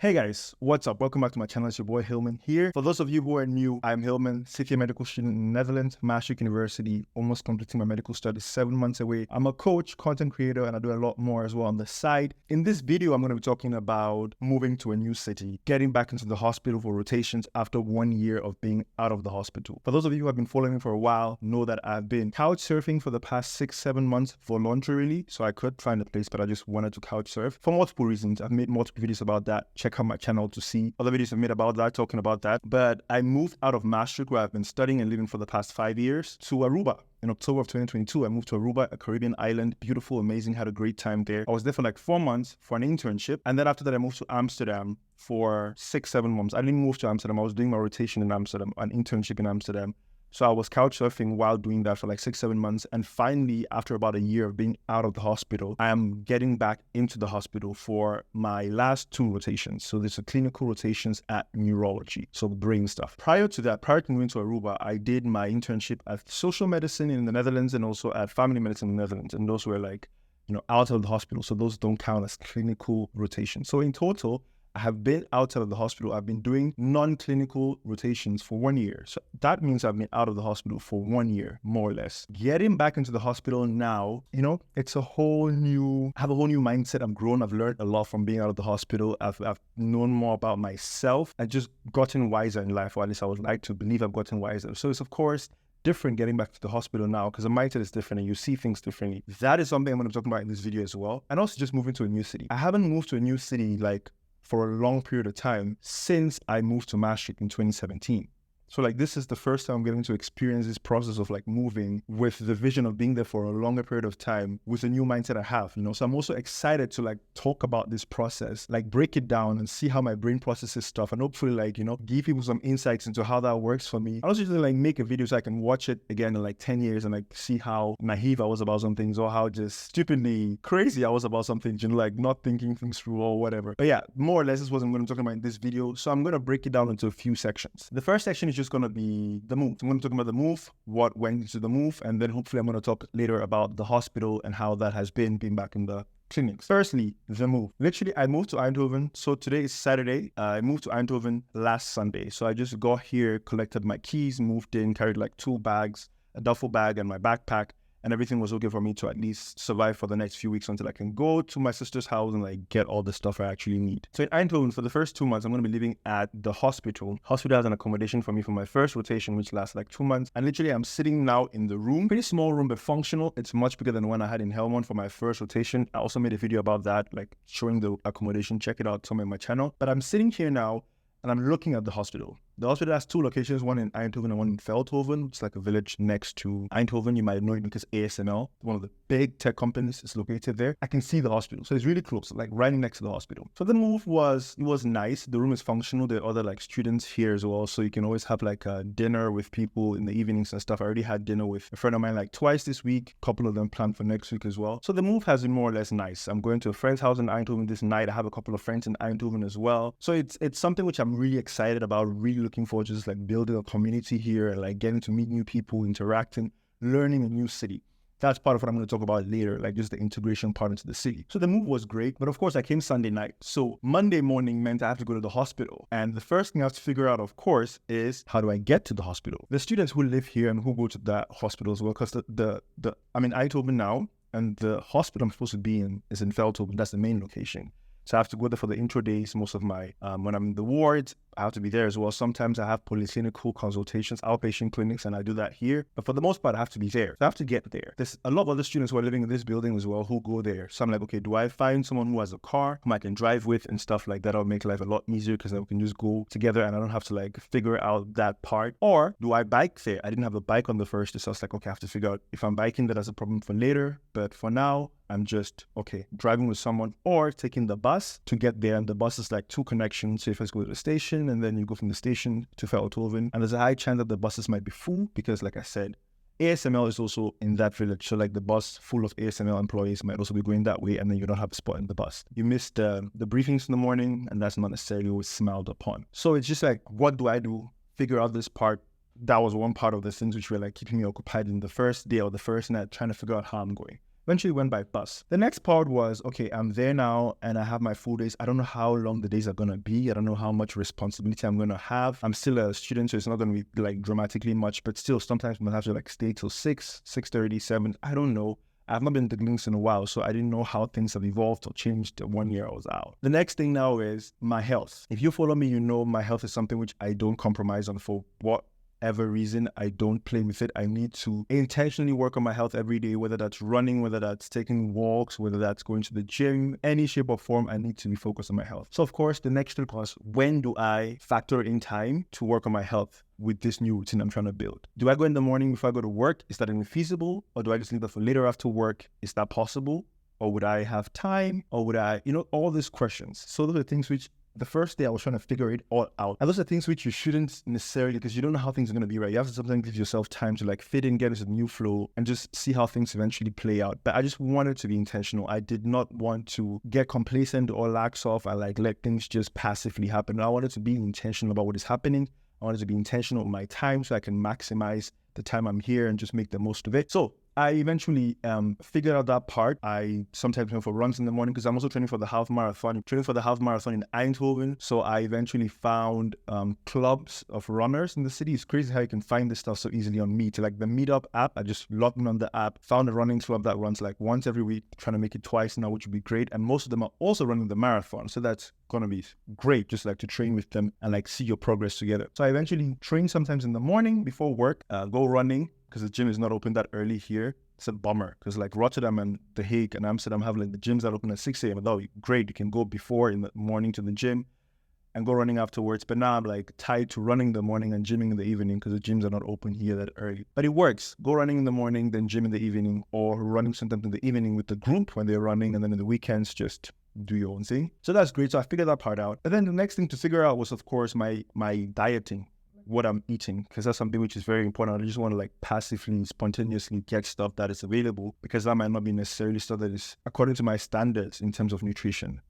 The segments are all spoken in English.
Hey guys, what's up? Welcome back to my channel. It's your boy Hillman here. For those of you who are new, I'm Hillman, 6th year medical student in the Netherlands, Maastricht University, almost completing my medical studies 7 months away. I'm a coach, content creator, and I do a lot more as well on the side. In this video, I'm going to be talking about moving to a new city, getting back into the hospital for rotations after 1 year of being out of the hospital. For those of you who have been following me for a while, know that I've been couch surfing for the past 6-7 months voluntarily, so I could find a place, but I just wanted to couch surf for multiple reasons. I've made multiple videos about that. Check out my channel to see other videos I've made about that, talking about that. But I moved out of Maastricht, where I've been studying and living for the past 5 years, to Aruba. In October of 2022, I moved to Aruba, a Caribbean island. Beautiful, amazing, had a great time there. I was there for like 4 months for an internship. And then after that, I moved to Amsterdam for 6-7 months. I didn't move to Amsterdam. I was doing my rotation in Amsterdam, an internship in Amsterdam. So I was couch surfing while doing that for like 6-7 months. And finally, after about a year of being out of the hospital, I am getting back into the hospital for my last 2 rotations. So there's a clinical rotations at neurology, so brain stuff. Prior to that, prior to moving to Aruba, I did my internship at social medicine in the Netherlands and also at family medicine in the Netherlands. And those were like, out of the hospital. So those don't count as clinical rotations. So in total, I have been outside of the hospital. I've been doing non-clinical rotations for 1 year. So that means I've been out of the hospital for 1 year, more or less. Getting back into the hospital now, it's I have a whole new mindset. I'm grown. I've learned a lot from being out of the hospital. I've known more about myself and just gotten wiser in life, or at least I would like to believe I've gotten wiser. So it's, of course, different getting back to the hospital now because the mindset is different and you see things differently. That is something I'm going to be talking about in this video as well. And also just moving to a new city. I haven't moved to a new city for a long period of time since I moved to Maastricht in 2017. So this is the first time I'm getting to experience this process of moving with the vision of being there for a longer period of time with a new mindset I have, So I'm also excited to talk about this process, break it down and see how my brain processes stuff and hopefully give people some insights into how that works for me. I also just make a video so I can watch it again in 10 years and see how naive I was about some things or how just stupidly crazy I was about some things, not thinking things through or whatever. But yeah, more or less this is what I'm going to talk about in this video. So I'm going to break it down into a few sections. The first section is just going to be the move. I'm going to talk about the move, what went into the move, and then hopefully I'm going to talk later about the hospital and how that has been being back in the clinics. Firstly, the move. Literally, I moved to Eindhoven. So today is Saturday. I moved to Eindhoven last Sunday. So I just got here, collected my keys, moved in, carried 2 bags, a duffel bag and my backpack. And everything was okay for me to at least survive for the next few weeks until I can go to my sister's house and get all the stuff I actually need. So in Eindhoven, for the first 2 months, I'm going to be living at the hospital. Hospital has an accommodation for me for my first rotation, which lasts 2 months. And literally, I'm sitting now in the room. Pretty small room, but functional. It's much bigger than the one I had in Helmond for my first rotation. I also made a video about that, showing the accommodation. Check it out somewhere on my channel. But I'm sitting here now and I'm looking at the hospital. The hospital has 2 locations, one in Eindhoven and one in Veldhoven. It's a village next to Eindhoven. You might know it because ASML, one of the big tech companies, is located there. I can see the hospital. So it's really close, right next to the hospital. So the move was nice. The room is functional. There are other students here as well. So you can always have a dinner with people in the evenings and stuff. I already had dinner with a friend of mine twice this week. A couple of them planned for next week as well. So the move has been more or less nice. I'm going to a friend's house in Eindhoven this night. I have a couple of friends in Eindhoven as well. So it's something which I'm really excited about, really looking forward to, just building a community here and getting to meet new people, interacting, learning a new city. That's part of what I'm going to talk about later, just the integration part into the city. So the move was great, but of course I came Sunday night. So Monday morning meant I have to go to the hospital. And the first thing I have to figure out, of course, is how do I get to the hospital? The students who live here and who go to that hospital as well, because I'm in Eindhoven now, and the hospital I'm supposed to be in is in Veldhoven. That's the main location. So I have to go there for the intro days. Most of my, when I'm in the wards, I have to be there as well. Sometimes I have polyclinical consultations, outpatient clinics, and I do that here. But for the most part, I have to be there. So I have to get there. There's a lot of other students who are living in this building as well who go there. So I'm okay, do I find someone who has a car whom I can drive with and stuff like that? That'll make life a lot easier because then we can just go together and I don't have to figure out that part. Or do I bike there? I didn't have a bike on the first day, so I was okay, I have to figure out if I'm biking, that's a problem for later. But for now, I'm just, driving with someone or taking the bus to get there. And the bus is 2 connections. So if I go to the station and then you go from the station to Veldhoven, and there's a high chance that the buses might be full because, like I said, ASML is also in that village. So the bus full of ASML employees might also be going that way, and then you don't have a spot in the bus. You missed the briefings in the morning, and that's not necessarily always smiled upon. So it's just what do I do? Figure out this part. That was one part of the things which were keeping me occupied in the first day or the first night, trying to figure out how I'm going. Eventually went by bus. The next part was, okay, I'm there now and I have my full days. I don't know how long the days are going to be. I don't know how much responsibility I'm going to have. I'm still a student, so it's not going to be like dramatically much, but still sometimes I'm going to have to like stay till 6, 6:30, 7. I don't know. I've not been to Links in a while, so I didn't know how things have evolved or changed the 1 year I was out. The next thing now is my health. If you follow me, you know my health is something which I don't compromise on for whatever reason. I don't play with it. I need to intentionally work on my health every day, whether that's running, whether that's taking walks, whether that's going to the gym, any shape or form, I need to be focused on my health. So of course, the next thing was, when do I factor in time to work on my health with this new routine I'm trying to build? Do I go in the morning before I go to work? Is that even feasible? Or do I just leave that for later after work? Is that possible? Or would I have time? Or would I, all these questions. So those are things which the first day I was trying to figure it all out. And those are things which you shouldn't necessarily, because you don't know how things are going to be, right? You have to sometimes give yourself time to like fit in, get into the new flow, and just see how things eventually play out. But I just wanted to be intentional. I did not want to get complacent or lax off and like let things just passively happen. I wanted to be intentional about what is happening. I wanted to be intentional with my time so I can maximize the time I'm here and just make the most of it. So I eventually figured out that part. I sometimes go for runs in the morning because I'm also training for the half marathon. I'm training for the half marathon in Eindhoven. So I eventually found clubs of runners in the city. It's crazy how you can find this stuff so easily on Meet. Like the Meetup app, I just logged in on the app, found a running club that runs like once every week, trying to make it twice now, which would be great. And most of them are also running the marathon. So that's going to be great, just like to train with them and like see your progress together. So I eventually train sometimes in the morning before work, go running, because the gym is not open that early here. It's a bummer because like Rotterdam and The Hague and Amsterdam have like the gyms that open at 6 a.m. That would be great. You can go before in the morning to the gym and go running afterwards. But now I'm like tied to running in the morning and gymming in the evening because the gyms are not open here that early. But it works. Go running in the morning, then gym in the evening, or running sometimes in the evening with the group when they're running, and then in the weekends just do your own thing. So that's great. So I figured that part out. And then the next thing to figure out was, of course, my dieting, what I'm eating, because that's something which is very important. I just want to like passively, spontaneously get stuff that is available, because that might not be necessarily stuff that is according to my standards in terms of nutrition.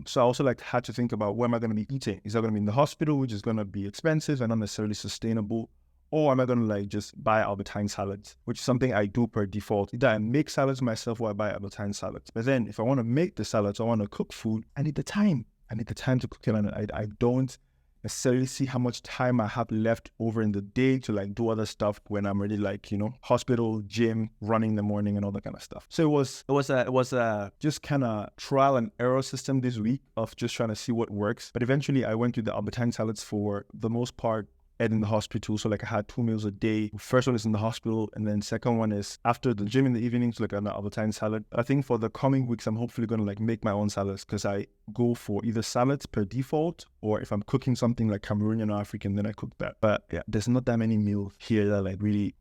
So I also like had to think about, where am I going to be eating? Is that going to be in the hospital, which is going to be expensive and not necessarily sustainable? Or am I going to like just buy Albertine salads, which is something I do per default. Either I make salads myself or I buy Albertine salads. But then if I want to make the salads, I want to cook food, I need the time. I need the time to cook it. And I don't necessarily see how much time I have left over in the day to like do other stuff when I'm really like, hospital, gym, running in the morning and all that kind of stuff. So it was a just kind of trial and error system this week of just trying to see what works. But eventually I went to the Albertine salads for the most part in the hospital. So like I had 2 meals a day. First one is in the hospital, and then second one is after the gym in the evening, so like an Albertine salad. I think for the coming weeks, I'm hopefully going to like make my own salads, because I go for either salads per default, or if I'm cooking something like Cameroonian or African, then I cook that. But yeah, there's not that many meals here that like really,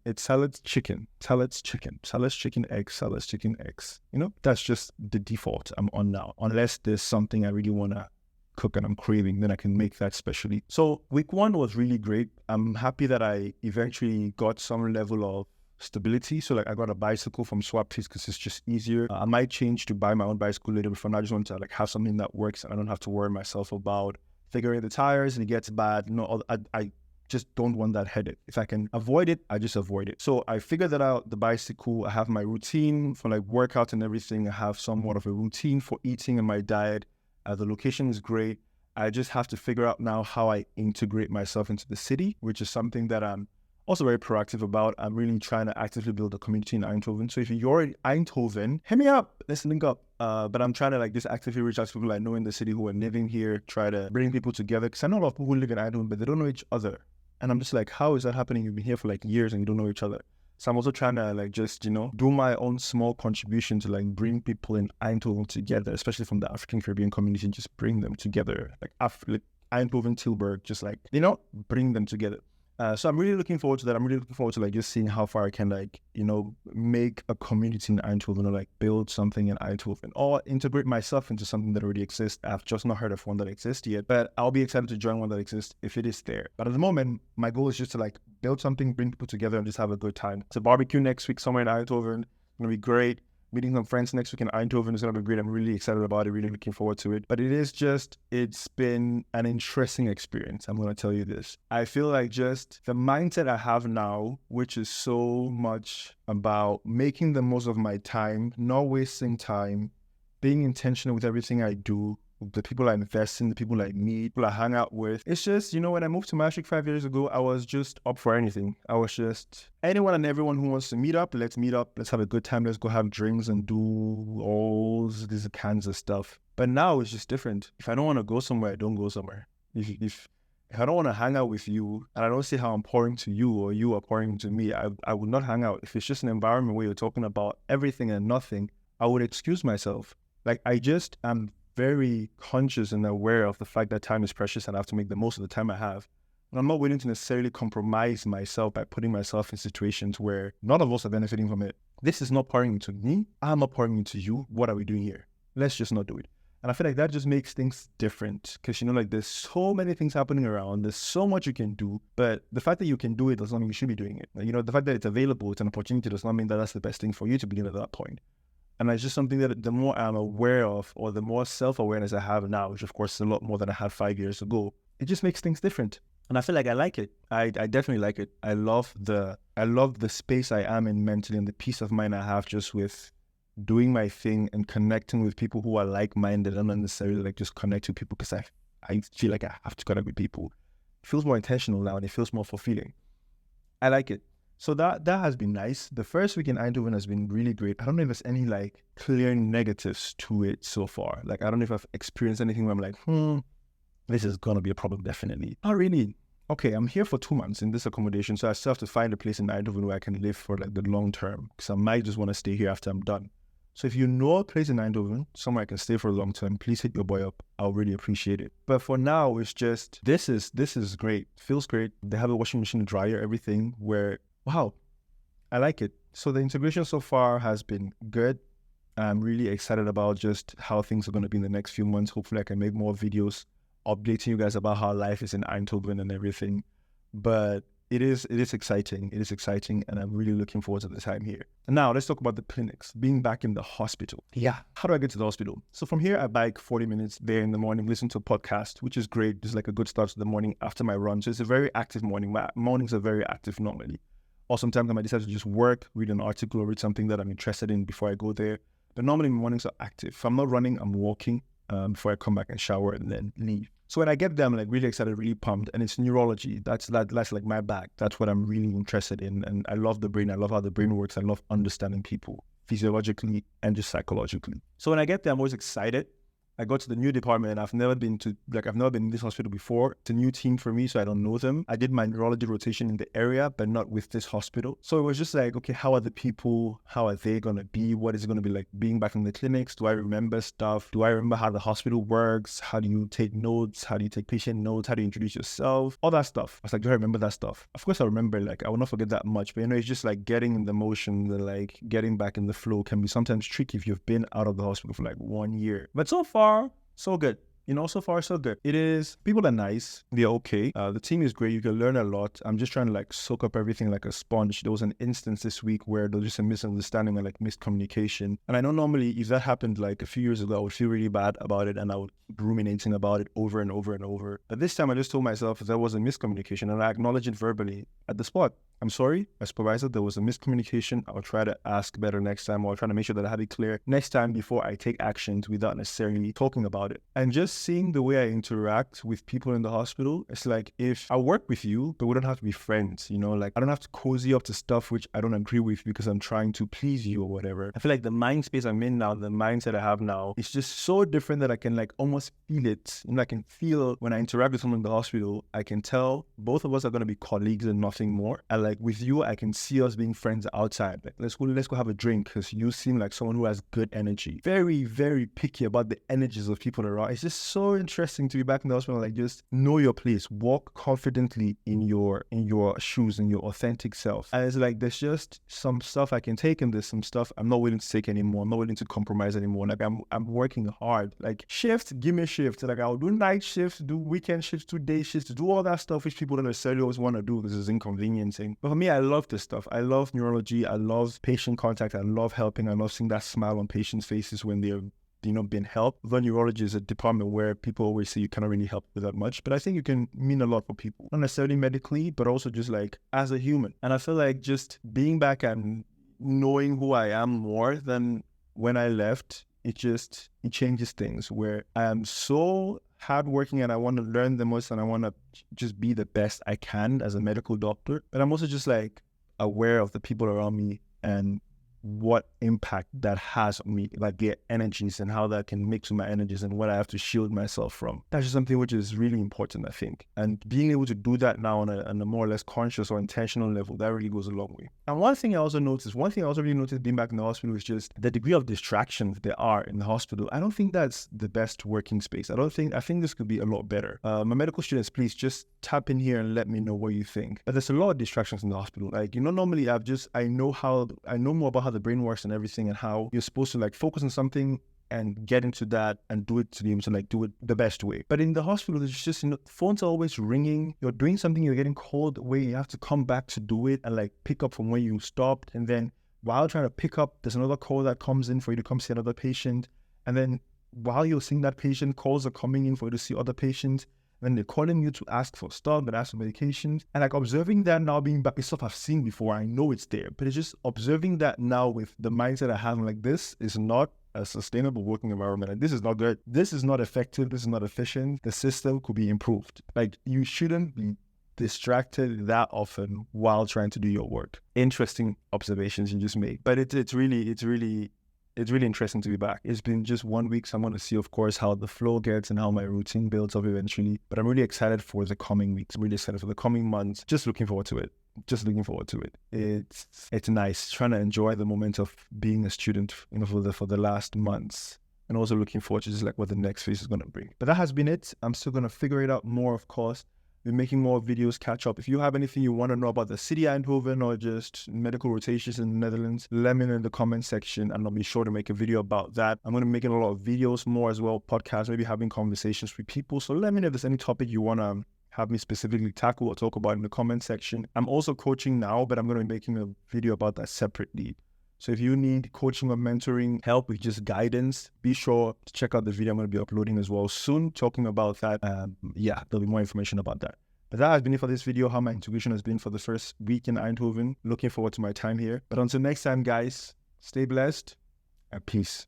it's salads, chicken, eggs, salads, chicken, eggs. That's just the default I'm on now, unless there's something I really want to cook and I'm craving, then I can make that specially. So week 1 was really great. I'm happy that I eventually got some level of stability. So like I got a bicycle from Swapfish because it's just easier. I might change to buy my own bicycle later, but for now I just want to like have something that works and I don't have to worry myself about figuring the tires and it gets bad. I just don't want that headache. If I can avoid it, I just avoid it. So I figured that out, the bicycle. I have my routine for like workout and everything. I have somewhat of a routine for eating and my diet. The location is great. I just have to figure out now how I integrate myself into the city, which is something that I'm also very proactive about. I'm really trying to actively build a community in Eindhoven. So if you're in Eindhoven, hit me up. Let's link up. But I'm trying to like just actively reach out to people I know in the city who are living here, try to bring people together. Because I know a lot of people who live in Eindhoven, but they don't know each other. And I'm just like, how is that happening? You've been here for like years and you don't know each other. So I'm also trying to like just, do my own small contribution to like bring people in Eindhoven together, especially from the African Caribbean community, just bring them together, like Eindhoven, Tilburg, just like, bring them together. So I'm really looking forward to that. I'm really looking forward to like just seeing how far I can like, make a community in Eindhoven or like build something in Eindhoven or integrate myself into something that already exists. I've just not heard of one that exists yet, but I'll be excited to join one that exists if it is there. But at the moment, my goal is just to like build something, bring people together and just have a good time. It's a barbecue next week somewhere in Eindhoven. It's going to be great. Meeting some friends next week in Eindhoven is going to be great. I'm really excited about it, really looking forward to it. But it's been an interesting experience. I'm going to tell you this. I feel like just the mindset I have now, which is so much about making the most of my time, not wasting time, being intentional with everything I do, the people I invest in, the people I meet, people I hang out with. It's just, when I moved to Maastricht 5 years ago, I was just up for anything. I was just anyone and everyone who wants to meet up, let's meet up. Let's have a good time. Let's go have drinks and do all these kinds of stuff. But now it's just different. If I don't want to go somewhere, I don't go somewhere. If I don't want to hang out with you and I don't see how I'm pouring to you or you are pouring to me, I would not hang out. If it's just an environment where you're talking about everything and nothing, I would excuse myself. Like I'm very conscious and aware of the fact that time is precious and I have to make the most of the time I have. And I'm not willing to necessarily compromise myself by putting myself in situations where none of us are benefiting from it. This is not pouring into me. I'm not pouring into you. What are we doing here? Let's just not do it. And I feel like that just makes things different because, there's so many things happening around. There's so much you can do. But the fact that you can do it does not mean you should be doing it. The fact that it's available, it's an opportunity does not mean that that's the best thing for you to be doing at that point. And it's just something that the more I'm aware of or the more self-awareness I have now, which of course is a lot more than I had 5 years ago, it just makes things different. And I feel like I like it. I definitely like it. I love the space I am in mentally and the peace of mind I have just with doing my thing and connecting with people who are like-minded and not necessarily like just connect with people because I feel like I have to connect with people. It feels more intentional now and it feels more fulfilling. I like it. So that has been nice. The first week in Eindhoven has been really great. I don't know if there's any like clear negatives to it so far. Like, I don't know if I've experienced anything where I'm like, this is going to be a problem, definitely. Not really. Okay, I'm here for 2 months in this accommodation, so I still have to find a place in Eindhoven where I can live for like the long term because I might just want to stay here after I'm done. So if you know a place in Eindhoven, somewhere I can stay for a long term, please hit your boy up. I'll really appreciate it. But for now, it's just, this is great. Feels great. They have a washing machine, dryer, everything where, wow, I like it. So the integration so far has been good. I'm really excited about just how things are going to be in the next few months. Hopefully I can make more videos updating you guys about how life is in Eindhoven and everything. But it is exciting. It is exciting, and I'm really looking forward to the time here. And now let's talk about the clinics, being back in the hospital. Yeah. How do I get to the hospital? So from here, I bike 40 minutes there in the morning, listen to a podcast, which is great. Just like a good start to the morning after my run. So it's a very active morning. My mornings are very active normally. Or sometimes I might decide to just work, read an article, or read something that I'm interested in before I go there. But normally my mornings are active. If I'm not running, I'm walking before I come back and shower and then leave. So when I get there, I'm like really excited, really pumped. And it's neurology. That's like my bag. That's what I'm really interested in. And I love the brain. I love how the brain works. I love understanding people physiologically and just psychologically. So when I get there, I'm always excited. I got to the new department and I've never been in this hospital before. It's a new team for me, so I don't know them. I did my neurology rotation in the area, but not with this hospital. So it was just like, okay, how are the people? How are they going to be? What is it going to be like being back in the clinics? Do I remember stuff? Do I remember how the hospital works? How do you take notes? How do you take patient notes? How do you introduce yourself? All that stuff. I was like, do I remember that stuff? Of course I remember, like I will not forget that much, but it's just like getting in the motion, like getting back in the flow can be sometimes tricky if you've been out of the hospital for like 1 year. But so far, so good. So far, so good. People are nice. They're okay. The team is great. You can learn a lot. I'm just trying to like soak up everything like a sponge. There was an instance this week where there was just a misunderstanding and like miscommunication. And I know normally if that happened like a few years ago, I would feel really bad about it and I would be ruminating about it over and over and over. But this time I just told myself there was a miscommunication and I acknowledged it verbally at the spot. I'm sorry, as supervisor, there was a miscommunication. I'll try to ask better next time, or I'll try to make sure that I have it clear next time before I take actions without necessarily talking about it. And just seeing the way I interact with people in the hospital, it's like if I work with you, but we don't have to be friends, like I don't have to cozy up to stuff which I don't agree with because I'm trying to please you or whatever. I feel like the mind space I'm in now, the mindset I have now, is just so different that I can like almost feel it. I can feel when I interact with someone in the hospital, I can tell both of us are going to be colleagues and nothing more. And like with you, I can see us being friends outside. Like let's go have a drink because you seem like someone who has good energy. Very, very picky about the energies of people around. It's just so interesting to be back in the hospital. Like just know your place, walk confidently in your shoes, in your authentic self. And it's like there's just some stuff I can take and there's some stuff I'm not willing to take anymore. I'm not willing to compromise anymore. Like I'm working hard. Like shift, give me a shift. Like I'll do night shifts, do weekend shifts, do day shifts, do all that stuff which people don't necessarily always want to do because it's inconveniencing. But for me, I love this stuff. I love neurology. I love patient contact. I love helping. I love seeing that smile on patients' faces when they're being helped. The neurology is a department where people always say you cannot really help with that much, but I think you can mean a lot for people, not necessarily medically, but also just like as a human. And I feel like just being back and knowing who I am more than when I left, it changes things, where I am so hardworking and I want to learn the most and I want to just be the best I can as a medical doctor. But I'm also just like aware of the people around me and what impact that has on me, like their energies and how that can mix with my energies and what I have to shield myself from. That's just something which is really important, I think. And being able to do that now on a more or less conscious or intentional level, that really goes a long way. And one thing I also really noticed being back in the hospital is just the degree of distractions there are in the hospital. I don't think that's the best working space. I think this could be a lot better. My medical students, please just tap in here and let me know what you think. But there's a lot of distractions in the hospital. Like, normally I know more about how the brain works and everything, and how you're supposed to like focus on something and get into that and do it to the to like do it the best way. But in the hospital, it's just phones are always ringing. You're doing something, you're getting called away. You have to come back to do it and like pick up from where you stopped. And then while trying to pick up, there's another call that comes in for you to come see another patient. And then while you're seeing that patient, calls are coming in for you to see other patients. When they're calling you to ask for stuff, and ask for medications. And like observing that now being back, it's stuff I've seen before. I know it's there, but it's just observing that now with the mindset I have, like, this is not a sustainable working environment. And this is not good. This is not effective. This is not efficient. The system could be improved. Like, you shouldn't be distracted that often while trying to do your work. Interesting observations you just made. But it's really interesting to be back. It's been just 1 week, so I'm going to see, of course, how the flow gets and how my routine builds up eventually. But I'm really excited for the coming weeks. I'm really excited for the coming months. Just looking forward to it. It's nice trying to enjoy the moment of being a student, for the last months. And also looking forward to just like what the next phase is going to bring. But that has been it. I'm still going to figure it out more, of course. We're making more videos, catch up. If you have anything you want to know about the city Eindhoven or just medical rotations in the Netherlands, let me know in the comment section and I'll be sure to make a video about that. I'm going to be making a lot of videos more as well, podcasts, maybe having conversations with people. So let me know if there's any topic you want to have me specifically tackle or talk about in the comment section. I'm also coaching now, but I'm going to be making a video about that separately. So if you need coaching or mentoring help with just guidance, be sure to check out the video I'm going to be uploading as well soon, talking about that. There'll be more information about that. But that has been it for this video, how my integration has been for the first week in Eindhoven. Looking forward to my time here. But until next time, guys, stay blessed and peace.